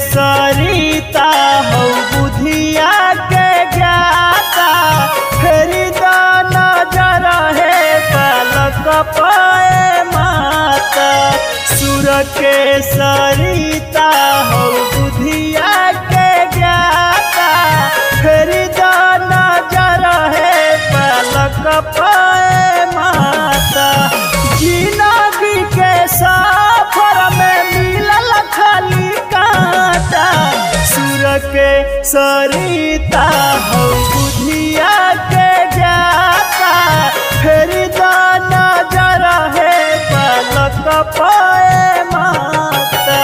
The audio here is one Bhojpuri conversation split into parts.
सरिता हो बुधिया के ज्ञाता फेरी नजर है बालक पाए माता। सुर के सरिता हो बुधिया के ज्ञाता फेरी नजर है बालक पाए माता। जिंदगी के सफर में मिलल खाली कांटा सुर के सरिता हो बुधिया के ज्ञाता फेरी नजर है बालक पाए माता।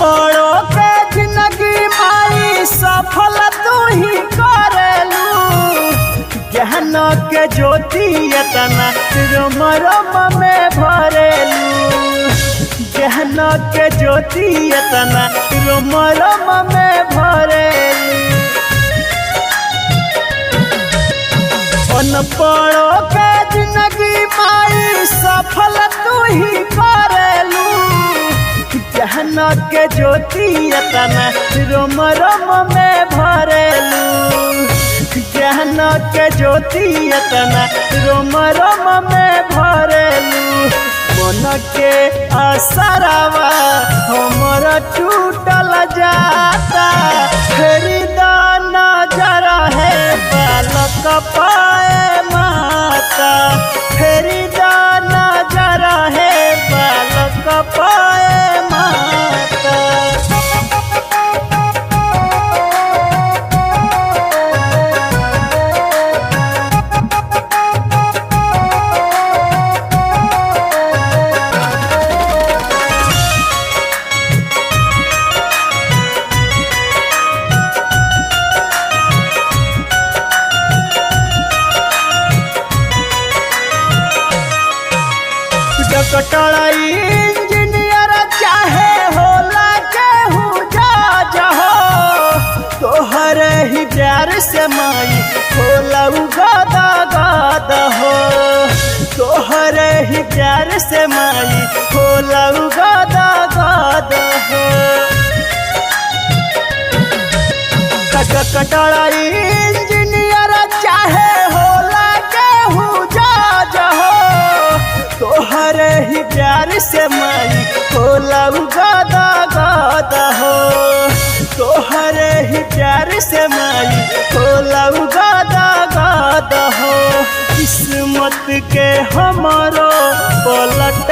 पड़ो के जिंदगी माई सफल तू ही करेलू ज्ञान के ज्योति यतना रोम रोम में भरेलू। ज्ञान के ज्योति यतना रोम रोम में भरेलू। पड़ो के जिंदगी माई सफल तू ही करेलू ज्ञान के ज्योति यतना रोम रोम में भरेलू। ज्ञान के ज्योति यतना रोम रोम में भरेलू। मन के असरवा हमर टूटल जाता फेरी नजर है बालक पाए माता। फेरी नजर है बालक पाए माता। डॉक्टर इंजीनियर चाहे होला केहू जज हो तोहर ही प्यार से माई होला गदा गदा हो। तोहर ही प्यार से माई होला गदा गदा हो। डॉक्टर इंजीनियर चाहे होला केहू जज हो तोहर ही प्यार से माई होला गदा गदा हो। तोहर ही प्यार से माई होला गदा गदा हो। किस्मत के हमारो पलट